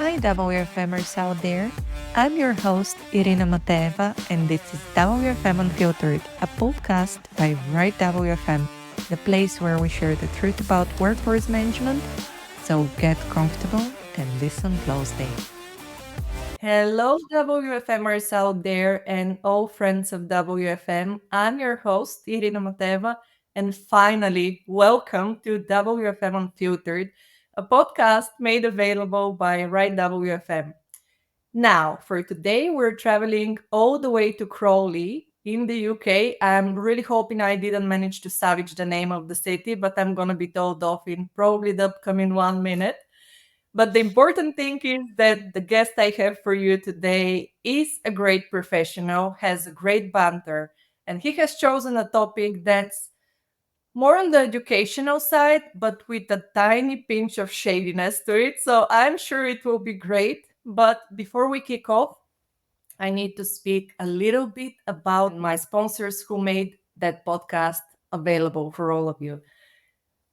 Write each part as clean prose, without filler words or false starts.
Hi, WFMers out there. I'm your host, Irina Mateva, and this is WFM Unfiltered, a podcast by Right WFM, the place where we share the truth about workforce management. So get comfortable and listen closely. Hello, WFMers out there and all friends of WFM. I'm your host, Irina Mateva, and finally, welcome to WFM Unfiltered, a podcast made available by Right WFM. Now, for today, we're traveling all the way to Crawley in the UK. I'm really hoping I didn't manage to savage the name of the city, but I'm going to be told off in probably the upcoming 1 minute. But the important thing is that the guest I have for you today is a great professional, has a great banter, and he has chosen a topic that's more on the educational side, but with a tiny pinch of shadiness to it. So I'm sure it will be great. But before we kick off, I need to speak a little bit about my sponsors who made that podcast available for all of you.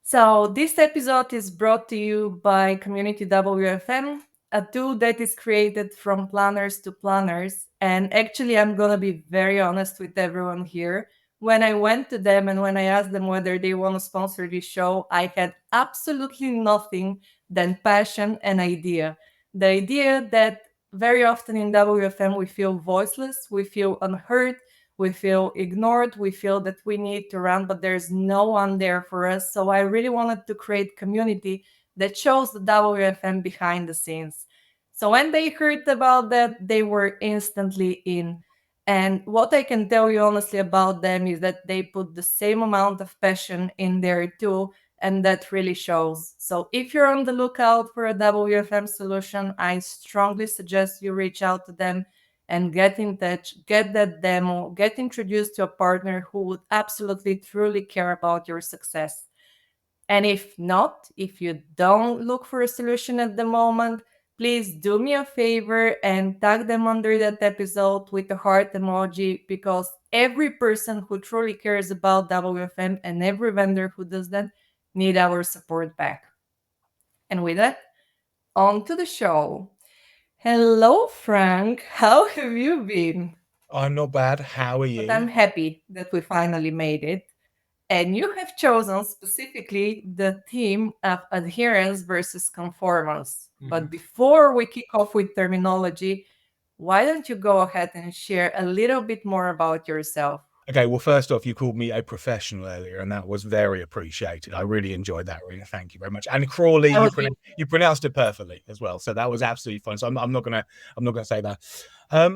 So, this episode is brought to you by Community WFM, a tool that is created from planners to planners. And actually, I'm going to be very honest with everyone here. When I went to them and when I asked them whether they want to sponsor this show, I had absolutely nothing than passion and idea. The idea that very often in WFM we feel voiceless, we feel unheard, we feel ignored, we feel that we need to run, but there's no one there for us. So I really wanted to create community that shows the WFM behind the scenes. So when they heard about that, they were instantly in. And what I can tell you honestly about them is that they put the same amount of passion in there too, and that really shows. So if you're on the lookout for a WFM solution, I strongly suggest you reach out to them and get in touch, get that demo, get introduced to a partner who would absolutely truly care about your success. And if not, if you don't look for a solution at the moment, please do me a favor and tag them under that episode with a heart emoji, because every person who truly cares about WFM and every vendor who does that need our support back. And with that, on to the show. Hello, Frank. How have you been? I'm not bad. How are But I'm you? happy that we finally made it. And you have chosen specifically the theme of adherence versus conformance. But Mhm. before we kick off with terminology, why don't you go ahead and share a little bit more about yourself? Okay, well, first off, you called me a professional earlier, and that was very appreciated. I really enjoyed that, Rena. Thank you very much. And Crawley, I you would be you pronounced it perfectly as well, so that was absolutely fine. So I'm not gonna say that.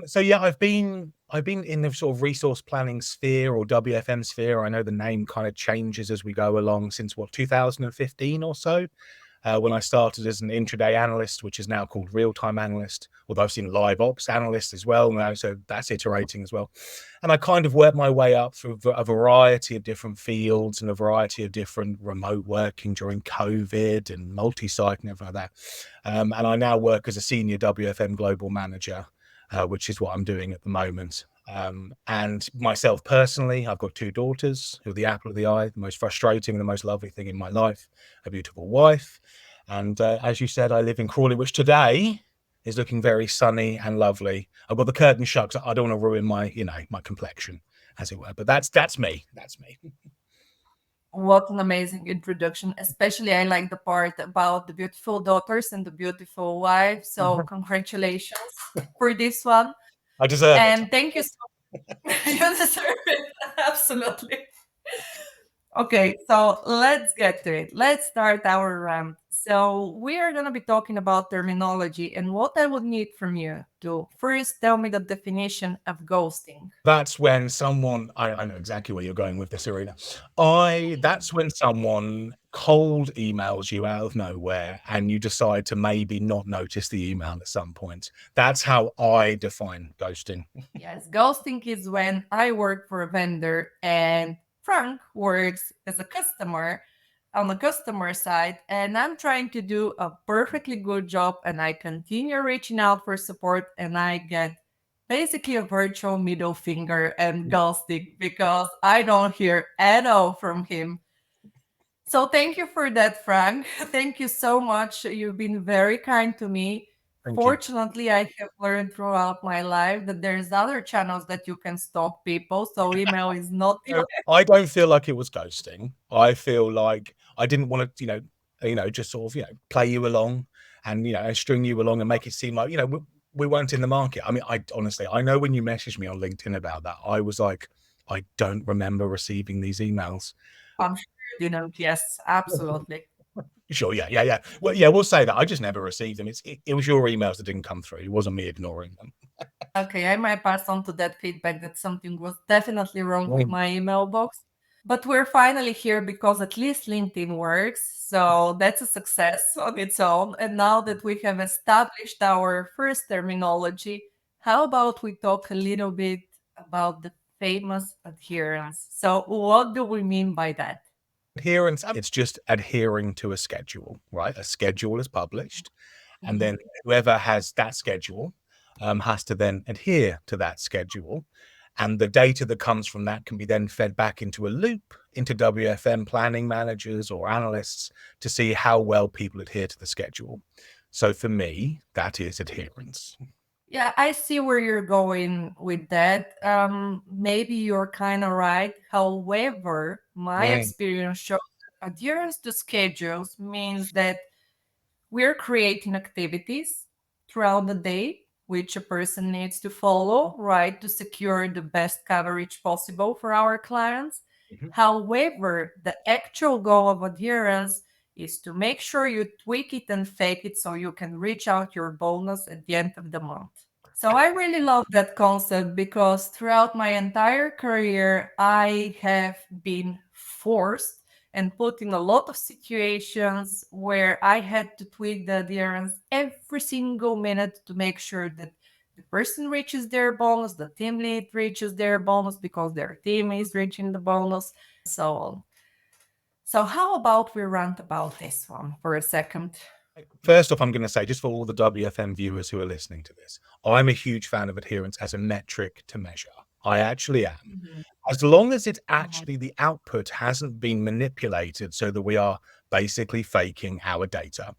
So yeah, I've been in the sort of resource planning sphere or WFM sphere. I know the name kind of changes as we go along since what 2015 or so. When I started as an intraday analyst, which is now called real-time analyst, although I've seen live ops analyst as well now, so that's iterating as well. And I kind of worked my way up through a variety of different fields and a variety of different remote working during COVID and multi-site and everything like that. And I now work as a senior WFM global manager, which is what I'm doing at the moment. And myself personally, I've got two daughters who are the apple of the eye, the most frustrating and the most lovely thing in my life, a beautiful wife. And as you said, I live in Crawley, which today is looking very sunny and lovely. I've got the curtain shut 'cause I don't want to ruin my, my complexion, as it were. But that's me. That's me. What an amazing introduction. Especially, I like the part about the beautiful daughters and the beautiful wife. So, congratulations for this one. I deserve it. And thank you so You deserve it. Absolutely. Okay, so let's get to it. Let's start our rant. So we are going to be talking about terminology, and what I would need from you to first tell me the definition of ghosting. That's when someone, I know exactly where you're going with this, Arena. That's when someone cold emails you out of nowhere and you decide to maybe not notice the email at some point. That's how I define ghosting. Yes, ghosting is when I work for a vendor and Frank works as a customer on the customer side, and I'm trying to do a perfectly good job, and I continue reaching out for support, and I get basically a virtual middle finger and ghosting because I don't hear at all from him. So thank you for that, Frank. Thank you so much. You've been very kind to me. Thank you. Fortunately, I have learned throughout my life that there's other channels that you can stalk people, so email is not the So I don't feel like it was ghosting. I feel like I didn't want to, just sort of, play you along and, string you along and make it seem like, we weren't in the market. I mean, I honestly, I know when you messaged me on LinkedIn about that, I was like, I don't remember receiving these emails. I'm sure you didn't. Yes, absolutely. Sure, yeah, yeah, yeah. Well, yeah, we'll say that. I just never received them. It was your emails that didn't come through. It wasn't me ignoring them. Okay, I might pass on to that feedback that something was definitely wrong with Mm. my email box. But we're finally here because at least LinkedIn works. So that's a success on its own. And now that we have established our first terminology, how about we talk a little bit about the famous adherence? So, what do we mean by that? Adherence, it's just adhering to a schedule, right? A schedule is published, and then whoever has that schedule has to then adhere to that schedule. And the data that comes from that can be then fed back into a loop into WFM planning managers or analysts to see how well people adhere to the schedule. So for me, that is adherence. Yeah, I see where you're going with that. Maybe you're kind of right. However, my Mm. experience shows that adherence to schedules means that we're creating activities throughout the day, which a person needs to follow, right, to secure the best coverage possible for our clients. Mhm. However, the actual goal of adherence is to make sure you tweak it and fake it so you can reach out your bonus at the end of the month. So I really love that concept because throughout my entire career, I have been forced and put in a lot of situations where I had to tweak the adherence every single minute to make sure that the person reaches their bonus, the team lead reaches their bonus because their team is reaching the bonus, so on. So, how about we rant about this one for a second? First off, I'm going to say, just for all the WFM viewers who are listening to this, I'm a huge fan of adherence as a metric to measure. I actually am. Mhm, As long as it's mhm. actually the output hasn't been manipulated so that we are basically faking our data.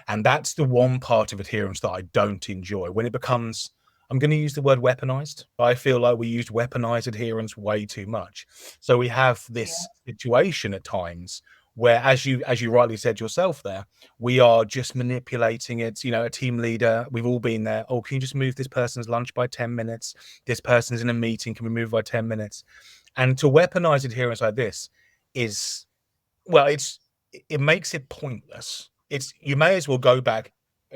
And that's the one part of adherence that I don't enjoy. When it becomes, I'm going to use the word weaponized. I feel like we used weaponized adherence way too much. So we have Yeah. this situation at times where, as you rightly said yourself there, we are just manipulating it. A team leader, we've all been there. Oh, can you just move this person's lunch by 10 minutes? This person's in a meeting, can we move by 10 minutes? And to weaponize adherence like this is, well, it makes it pointless. It's You may as well go back.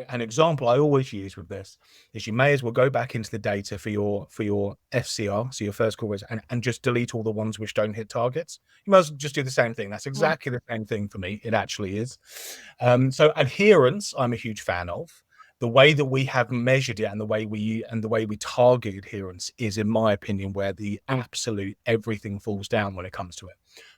An example I always use with this is you may as well go back into the data for your FCR, so your first call rates, and just delete all the ones which don't hit targets. You might as well just do the same thing. That's exactly the same thing for me. It actually is. So adherence, I'm a huge fan of. The way that we have measured it and the way we target adherence is, in my opinion, where the absolute everything falls down when it comes to it.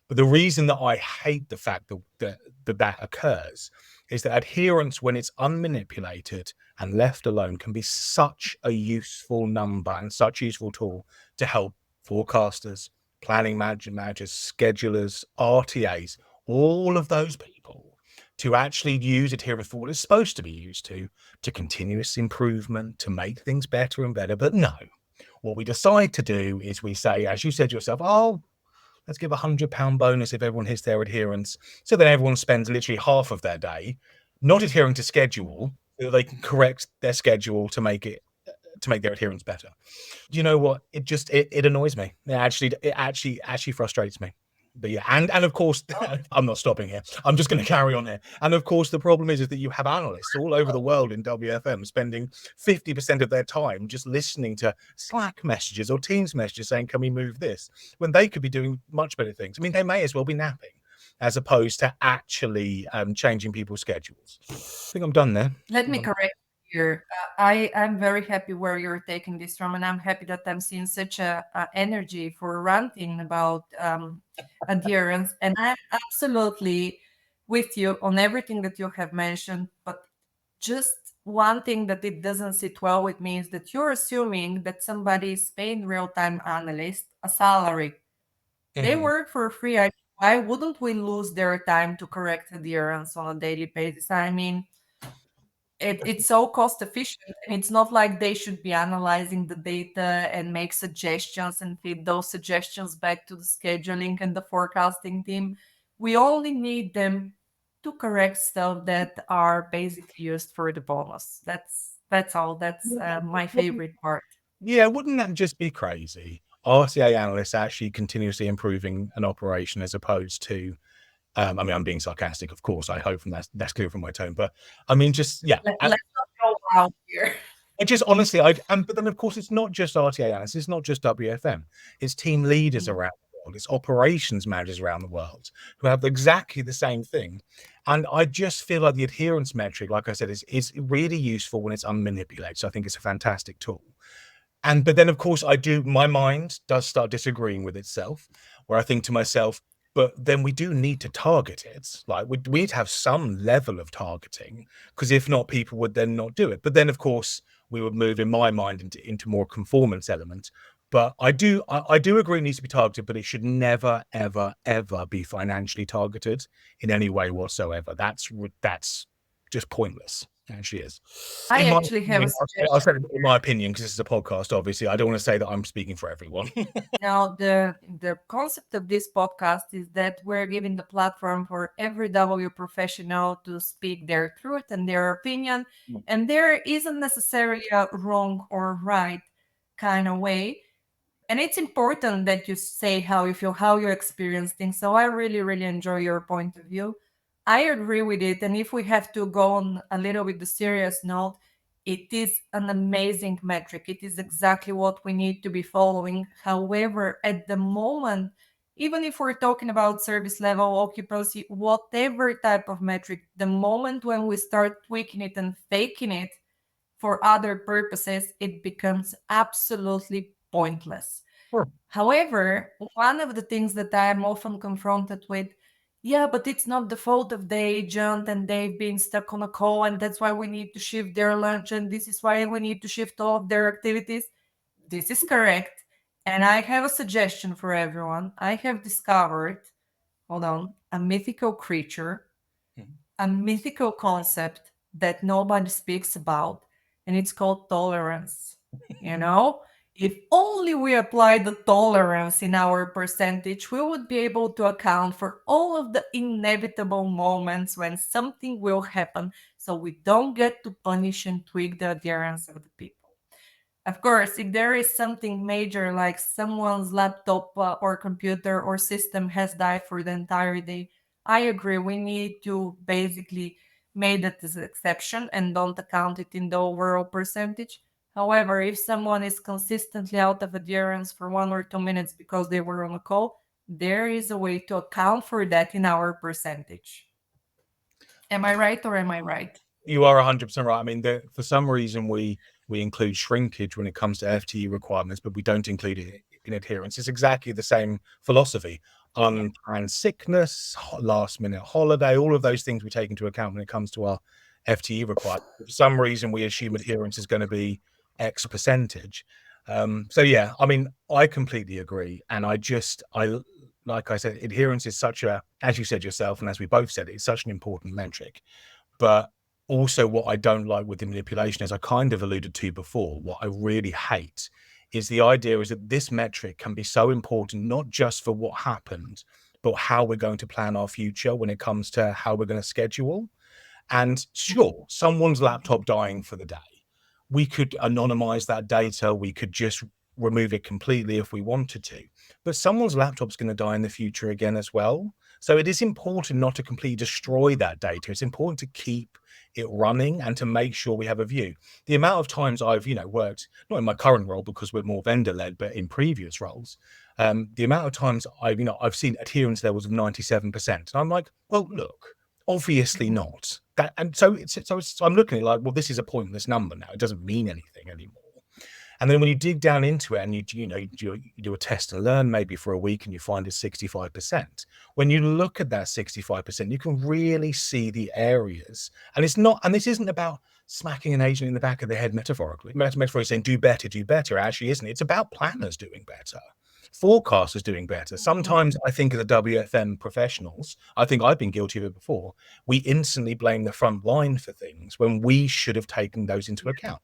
But the reason that I hate the fact that occurs is that adherence, when it's unmanipulated and left alone, can be such a useful number and such a useful tool to help forecasters, planning managers, schedulers, RTAs, all of those people to actually use adherence for what it's supposed to be used to continuous improvement, to make things better and better. But no, what we decide to do is we say, as you said yourself, oh, let's give £100 bonus if everyone hits their adherence. So then everyone spends literally half of their day not adhering to schedule, so that they can correct their schedule to make their adherence better. Do you know what? It annoys me. It actually frustrates me. But yeah, and of course, I'm not stopping here. I'm just going to carry on here. And of course, the problem is that you have analysts all over the world in WFM spending 50% of their time just listening to Slack messages or Teams messages saying, "Can we move this?" when they could be doing much better things. I mean, they may as well be napping as opposed to actually changing people's schedules. I think I'm done there. Let me correct you here. I am very happy where you're taking this from, and I'm happy that I'm seeing such a energy for ranting about adherence. And I'm absolutely with you on everything that you have mentioned. But just one thing that it doesn't sit well with me is that you're assuming that somebody is paying real-time analyst a salary. They Mhm. work for free. Why wouldn't we lose their time to correct adherence on a daily basis? I mean, it's so cost efficient, and it's not like they should be analyzing the data and make suggestions and feed those suggestions back to the scheduling and the forecasting team. We only need them to correct stuff that are basically used for the bonus. That's all. That's my favorite part. Yeah, wouldn't that just be crazy? RCA analysts actually continuously improving an operation as opposed to, I mean, I'm being sarcastic, of course. I hope from that's clear from my tone, but I mean, just yeah. Let's not go out here. I just honestly, but then of course it's not just RTA analysts, it's not just WFM, it's team leaders around the world, it's operations managers around the world who have exactly the same thing. And I just feel like the adherence metric, like I said, is really useful when it's unmanipulated. So I think it's a fantastic tool. But then of course my mind does start disagreeing with itself, where I think to myself, but then we do need to target it. Like we'd have some level of targeting, because if not, people would then not do it. But then of course we would move in my mind into more conformance elements. But I do agree it needs to be targeted, but it should never, ever, ever be financially targeted in any way whatsoever. That's just pointless. It actually is. I In my actually have a opinion, I'll suggestion. say in my opinion, because this is a podcast, obviously. I don't want to say that I'm speaking for everyone. Now, the concept of this podcast is that we're giving the platform for every W professional to speak their truth and their opinion, and there isn't necessarily a wrong or right kind of way. And it's important that you say how you feel, how you experience things. So I really, really enjoy your point of view. I agree with it. And if we have to go on a little bit the serious note, it is an amazing metric. It is exactly what we need to be following. However, at the moment, even if we're talking about service level, occupancy, whatever type of metric, the moment when we start tweaking it and faking it for other purposes, it becomes absolutely pointless. Sure. However, one of the things that I am often confronted with, yeah, but it's not the fault of the agent and they've been stuck on a call, and that's why we need to shift their lunch, and this is why we need to shift all of their activities. This is correct. And I have a suggestion for everyone. I have discovered, hold on, a mythical creature, a mythical concept that nobody speaks about, and it's called tolerance. You know, if only we apply the tolerance in our percentage, we would be able to account for all of the inevitable moments when something will happen, so we don't get to punish and tweak the adherence of the people. Of course, if there is something major like someone's laptop or computer or system has died for the entire day, I agree. We need to basically make that as an exception and don't account it in the overall percentage. However, if someone is consistently out of adherence for 1 or 2 minutes because they were on a call, there is a way to account for that in our percentage. Am I right or am I right? You are 100% right. I mean, for some reason, we include shrinkage when it comes to FTE requirements, but we don't include it in adherence. It's exactly the same philosophy. Unplanned sickness, last minute holiday, all of those things we take into account when it comes to our FTE requirements. For some reason, we assume adherence is going to be X percentage. So yeah, I mean, I completely agree. And like I said, adherence is as you said yourself, and as we both said, it's such an important metric. But also, what I don't like with the manipulation, as I kind of alluded to before, what I really hate is the idea is that this metric can be so important, not just for what happened, but how we're going to plan our future when it comes to how we're going to schedule. And sure, someone's laptop dying for the day. We could anonymize that data. We could just remove it completely if we wanted to. But someone's laptop's going to die in the future again as well. So it is important not to completely destroy that data. It's important to keep it running and to make sure we have a view. The amount of times I've, worked, not in my current role because we're more vendor led, but in previous roles, the amount of times I've seen adherence levels of 97%. And I'm like, well, look, obviously not. So I'm looking at it like, well, this is a pointless number now. It doesn't mean anything anymore. And then when you dig down into it and you do a test and learn maybe for a week and you find it's 65%. When you look at that 65%, you can really see the areas. And this isn't about smacking an agent in the back of the head metaphorically saying do better. It actually isn't. It's about planners doing better. forecasters doing better. Sometimes I think as a WFM professionals, I think I've been guilty of it before, we instantly blame the front line for things when we should have taken those into account.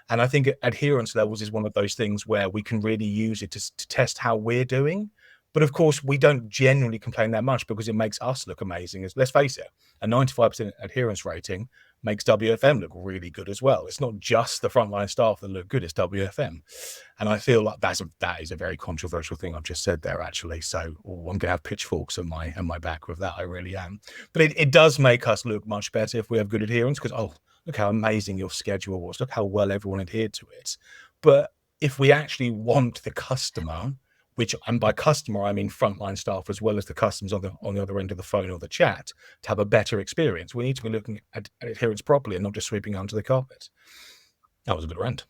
And I think adherence levels is one of those things where we can really use it to test how we're doing. But of course, we don't generally complain that much because it makes us look amazing. Let's face it, a 95% adherence rating makes WFM look really good as well. It's not just the frontline staff that look good, it's WFM. And I feel like that is a very controversial thing I've just said there, actually. So I'm going to have pitchforks on my back with that. I really am. But it does make us look much better if we have good adherence because, look how amazing your schedule was. Look how well everyone adhered to it. But if we actually want the customer, and by customer, I mean frontline staff as well as the customers on the other end of the phone or the chat, to have a better experience, we need to be looking at adherence properly and not just sweeping under the carpet. That was a bit of rant.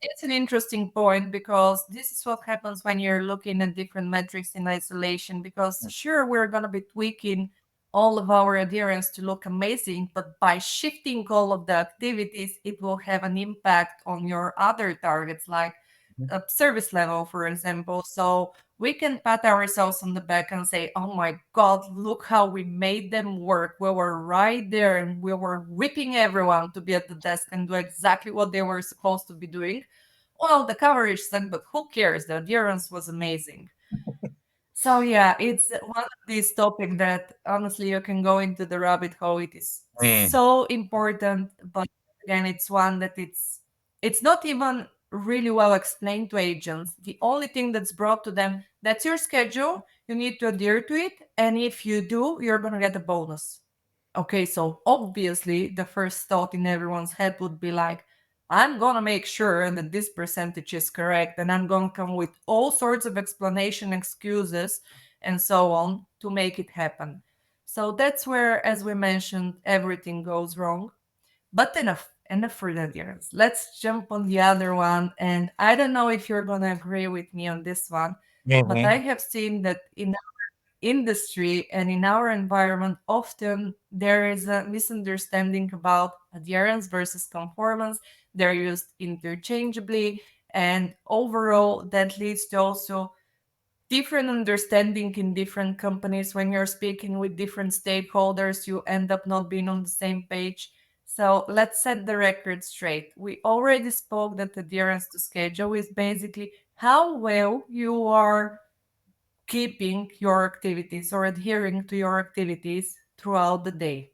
It's an interesting point because this is what happens when you're looking at different metrics in isolation. Because sure, we're going to be tweaking all of our adherence to look amazing, but by shifting all of the activities, it will have an impact on your other targets, like service level, for example. So we can pat ourselves on the back and say, oh my God, look how we made them work. We were right there and we were whipping everyone to be at the desk and do exactly what they were supposed to be doing. Well, the coverage sucked, but who cares? The adherence was amazing. So yeah, it's one of these topics that honestly you can go into the rabbit hole. It is so important, but again, it's one that it's not even really well explained to agents. The only thing that's brought to them, that's your schedule, you need to adhere to it, and if you do, you're gonna get a bonus. Okay, so obviously the first thought in everyone's head would be like, I'm gonna make sure that this percentage is correct, and I'm gonna come with all sorts of explanation, excuses, and so on to make it happen. So that's where, as we mentioned, everything goes wrong. But enough for the adherence. Let's jump on the other one. And I don't know if you're gonna agree with me on this one, but I have seen that in industry and in our environment, often there is a misunderstanding about adherence versus conformance. They're used interchangeably, and overall, that leads to also different understanding in different companies. When you're speaking with different stakeholders, you end up not being on the same page. So let's set the record straight. We already spoke that adherence to schedule is basically how well you are keeping your activities or adhering to your activities throughout the day.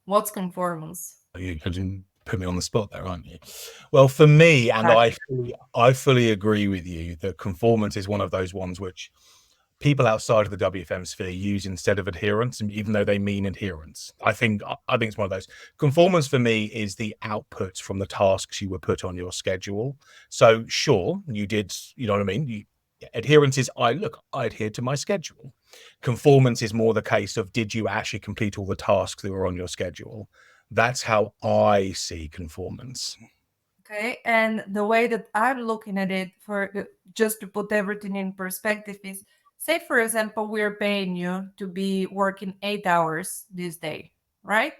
What's conformance? You can put me on the spot there, aren't you? Well, for me, and I fully agree with you that conformance is one of those ones which people outside of the WFM sphere use instead of adherence, and even though they mean adherence. I think it's one of those. Conformance for me is the output from the tasks you were put on your schedule. So sure, you did, you know what I mean? Adherence is I adhered to my schedule. Conformance is more the case of did you actually complete all the tasks that were on your schedule? That's how I see conformance. Okay, and the way that I'm looking at it, for just to put everything in perspective, is say, for example, we're paying you to be working 8 hours this day, right?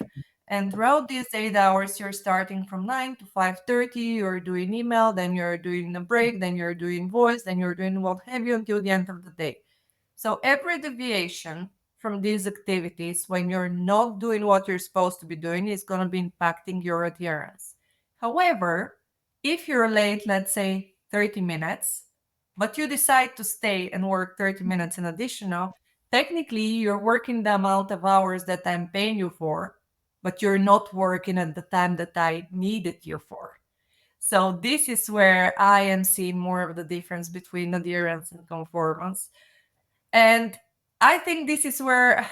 And throughout these 8 hours, you're starting from 9 to 5:30. You're doing email, then you're doing a break, then you're doing voice, then you're doing what have you until the end of the day. So every deviation from these activities, when you're not doing what you're supposed to be doing, is going to be impacting your adherence. However, if you're late, let's say 30 minutes, but you decide to stay and work 30 minutes in additional, technically you're working the amount of hours that I'm paying you for, but you're not working at the time that I needed you for. So this is where I am seeing more of the difference between adherence and conformance. And I think this is where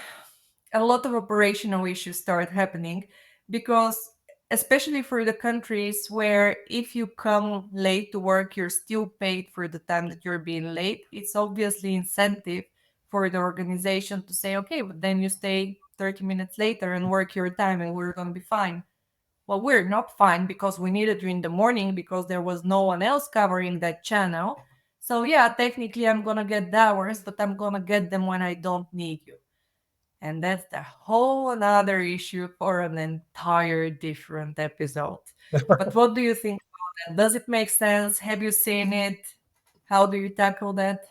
a lot of operational issues start happening, because especially for the countries where if you come late to work, you're still paid for the time that you're being late, it's obviously incentive for the organization to say, okay, but then you stay 30 minutes later and work your time and we're going to be fine. Well, we're not fine because we needed you in the morning because there was no one else covering that channel. So yeah, technically I'm gonna get the hours, but I'm gonna get them when I don't need you. And that's the whole another issue for an entire different episode. But what do you think about that? Does it make sense? Have you seen it? How do you tackle that?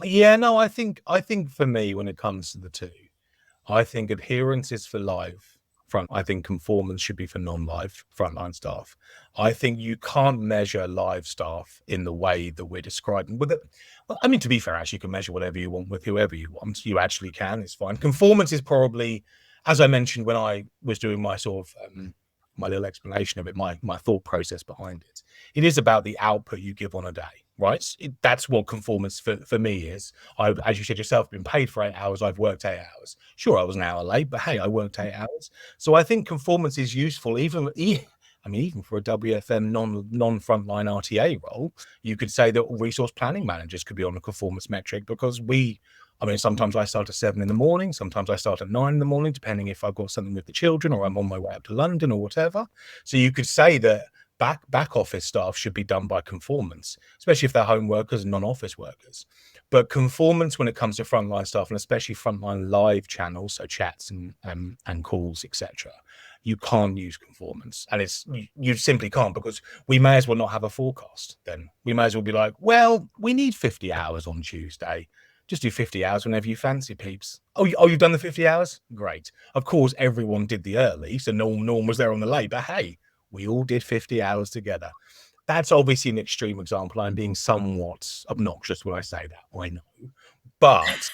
Yeah, no, I think for me, when it comes to the two, I think adherence is for live front. I think conformance should be for non-live frontline staff. I think you can't measure live staff in the way that we're describing. With it, well, I mean, to be fair, actually, you can measure whatever you want with whoever you want. You actually can. It's fine. Conformance is probably, as I mentioned when I was doing my sort of my little explanation of it, my thought process behind it. It is about the output you give on a day, right? That's what conformance for me is. I've, as you said yourself, been paid for 8 hours. I've worked 8 hours. Sure, I was an hour late, but hey, I worked 8 hours. So I think conformance is useful, even for a WFM non frontline RTA role. You could say that resource planning managers could be on a conformance metric because sometimes I start at 7 in the morning, sometimes I start at 9 in the morning, depending if I've got something with the children or I'm on my way up to London or whatever. So you could say that back office staff should be done by conformance, especially if they're home workers and non-office workers. But conformance when it comes to frontline staff, and especially frontline live channels, so chats and calls, etc., you can't use conformance, and you simply can't, because we may as well not have a forecast. Then we may as well be like, well, we need 50 hours on Tuesday. Just do 50 hours whenever you fancy, peeps. Oh, you've done the 50 hours? Great. Of course, everyone did the early, so no one was there on the late. But hey, we all did 50 hours together. That's obviously an extreme example. I'm being somewhat obnoxious when I say that, I know. But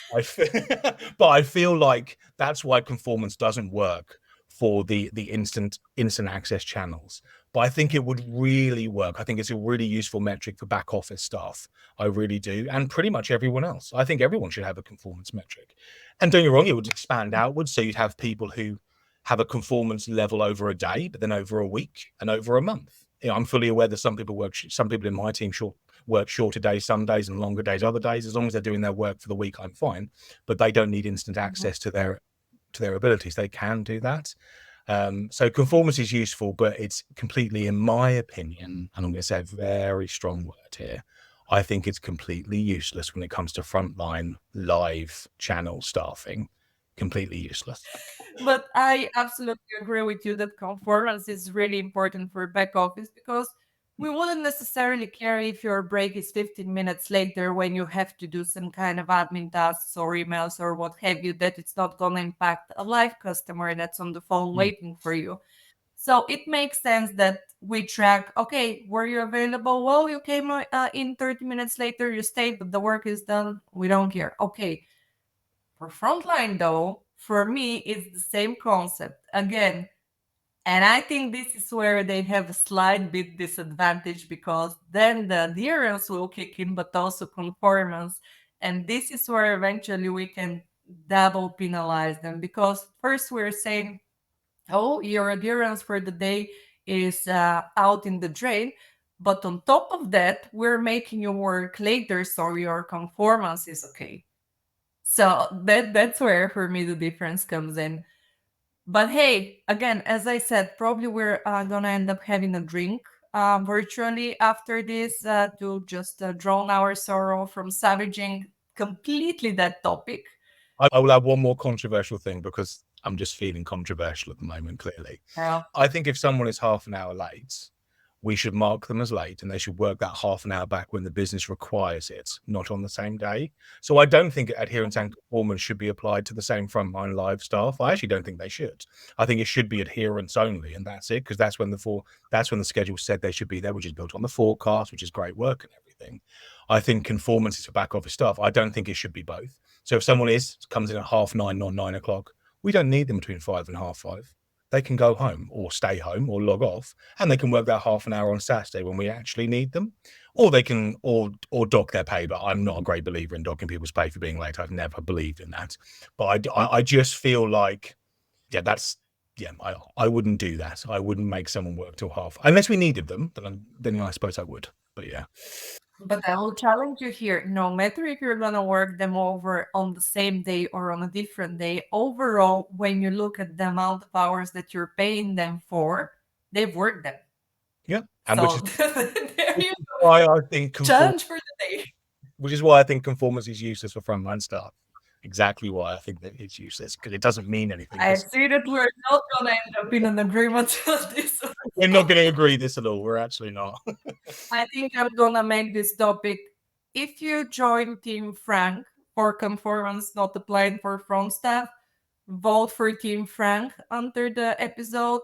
I feel like that's why conformance doesn't work for the instant access channels. But I think it would really work. I think it's a really useful metric for back office staff. I really do. And pretty much everyone else. I think everyone should have a conformance metric. And don't get me wrong, it would expand outwards. So you'd have people who have a conformance level over a day, but then over a week and over a month. I'm fully aware that some people in my team work shorter days some days and longer days other days. As long as they're doing their work for the week, I'm fine. But they don't need instant access to their abilities. They can do that. So conformance is useful, but it's completely, in my opinion, and I'm going to say a very strong word here, I think it's completely useless when it comes to frontline live channel staffing. Completely useless. But I absolutely agree with you that conformance is really important for back office, because we wouldn't necessarily care if your break is 15 minutes later when you have to do some kind of admin tasks or emails or what have you, that it's not going to impact a live customer that's on the phone waiting for you. So it makes sense that we track, okay, were you available? Well, you came in 30 minutes later, you stayed, but the work is done. We don't care. Okay. For frontline, though, for me, it's the same concept. Again, and I think this is where they have a slight bit disadvantage, because then the adherence will kick in, but also conformance. And this is where eventually we can double penalize them, because first we're saying, oh, your adherence for the day is out in the drain. But on top of that, we're making you work later, so your conformance is okay. So that's where for me the difference comes in. But hey, again, as I said, probably we're gonna end up having a drink virtually after this to just drown our sorrow from savaging completely that topic. I will add one more controversial thing, because I'm just feeling controversial at the moment, clearly. Yeah. I think if someone is half an hour late, we should mark them as late, and they should work that half an hour back when the business requires it, not on the same day. So I don't think adherence and conformance should be applied to the same frontline live staff. I actually don't think they should. I think it should be adherence only, and that's it, because that's when the schedule said they should be there, which is built on the forecast, which is great work and everything. I think conformance is for back office staff. I don't think it should be both. So if someone comes in at 9:30, not 9 o'clock, we don't need them between 5 and 5:30. They can go home or stay home or log off, and they can work that half an hour on Saturday when we actually need them, or they can or dock their pay. But I'm not a great believer in docking people's pay for being late. I've never believed in that. But I just feel like, I wouldn't do that. I wouldn't make someone work till half, unless we needed them. Then I suppose I would. But yeah. But I will challenge you here. No matter if you're gonna work them over on the same day or on a different day, overall, when you look at the amount of hours that you're paying them for, they've worked them. Yeah, and So there you go. why I think Challenge for the day. which is why I think conformance is useless for frontline staff. Exactly why I think that it's useless, because it doesn't mean anything. I see that we're not gonna end up in an agreement on this. We're not going to agree this at all. We're actually not. I think I'm gonna make this topic if you join Team Frank for Conformance Not Applied for Front Staff, vote for Team Frank under the episode.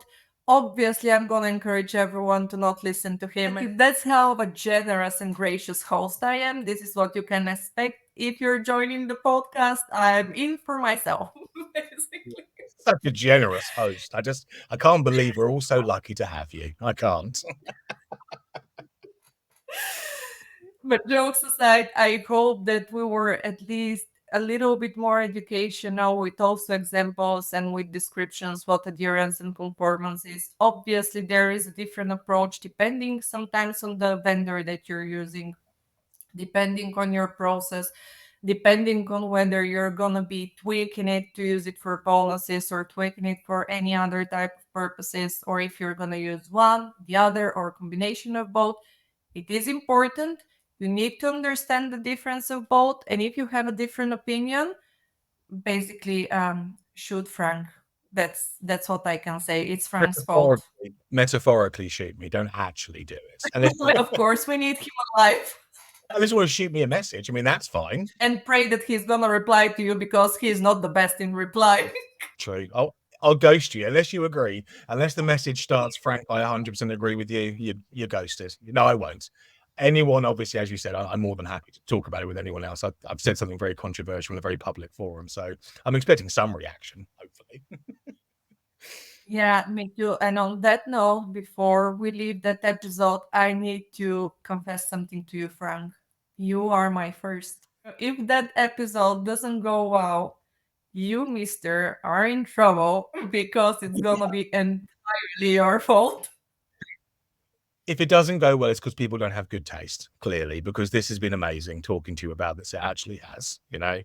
Obviously, I'm going to encourage everyone to not listen to him. That's how a generous and gracious host I am. This is what you can expect if you're joining the podcast. I'm in for myself, basically. Such a generous host. I can't believe we're all so lucky to have you. I can't. But jokes aside, I hope that we were at least a little bit more educational with also examples and with descriptions what adherence and conformance is. Obviously, there is a different approach depending sometimes on the vendor that you're using, depending on your process, depending on whether you're going to be tweaking it to use it for bonuses or tweaking it for any other type of purposes, or if you're going to use one, the other, or a combination of both. It is important. You need to understand the difference of both. And if you have a different opinion, basically shoot Frank. That's what I can say. It's Frank's fault. Metaphorically shoot me. Don't actually do it. Of course, we need him alive. Unless you want to shoot me a message. I mean, that's fine. And pray that he's gonna reply to you because he's not the best in reply. True. I'll ghost you unless you agree. Unless the message starts, Frank, I 100% agree with you. You're ghosted. No, I won't. Anyone, obviously, as you said, I'm more than happy to talk about it with anyone else. I've said something very controversial in a very public forum, so I'm expecting some reaction, hopefully. Yeah, me too. And on that note, before we leave that episode, I need to confess something to you, Frank. You are my first. If that episode doesn't go well, you, mister, are in trouble because it's gonna be entirely your fault. If it doesn't go well, it's because people don't have good taste, clearly, because this has been amazing talking to you about this. It actually has,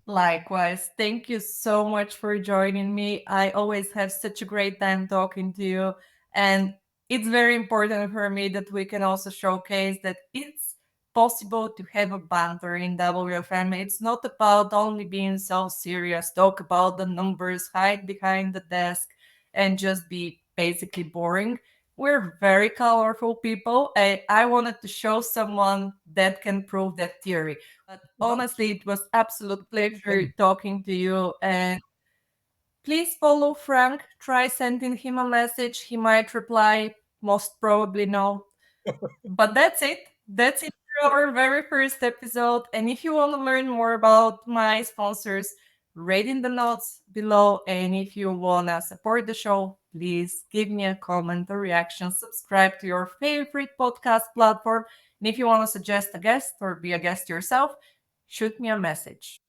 Likewise. Thank you so much for joining me. I always have such a great time talking to you. And it's very important for me that we can also showcase that it's possible to have a banter in WFM. It's not about only being so serious, talk about the numbers, hide behind the desk, and just be basically boring. We're very colorful people, and I wanted to show someone that can prove that theory. But honestly, it was absolute pleasure talking to you. And please follow Frank. Try sending him a message. He might reply. Most probably no. But that's it. That's it for our very first episode. And if you want to learn more about my sponsors, read in the notes below. And if you want to support the show, please give me a comment, a reaction, subscribe to your favorite podcast platform. And if you want to suggest a guest or be a guest yourself, shoot me a message.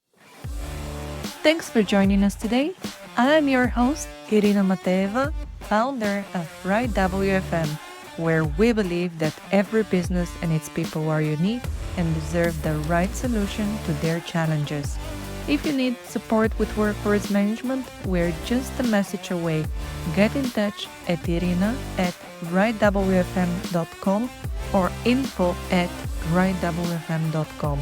Thanks for joining us today. I'm your host, Irina Mateva, founder of Right WFM, where we believe that every business and its people are unique and deserve the right solution to their challenges. If you need support with workforce management, we're just a message away. Get in touch at irina@rightwfm.com or info@rightwfm.com.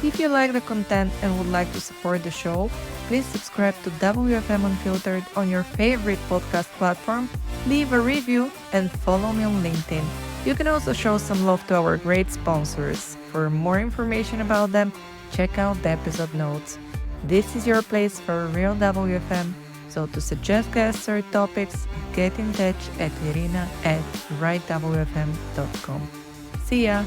If you like the content and would like to support the show, please subscribe to WFM Unfiltered on your favorite podcast platform, leave a review, and follow me on LinkedIn. You can also show some love to our great sponsors. For more information about them, check out the episode notes. This is your place for real WFM, so to suggest guests or topics, get in touch at irina@rightwfm.com. See ya!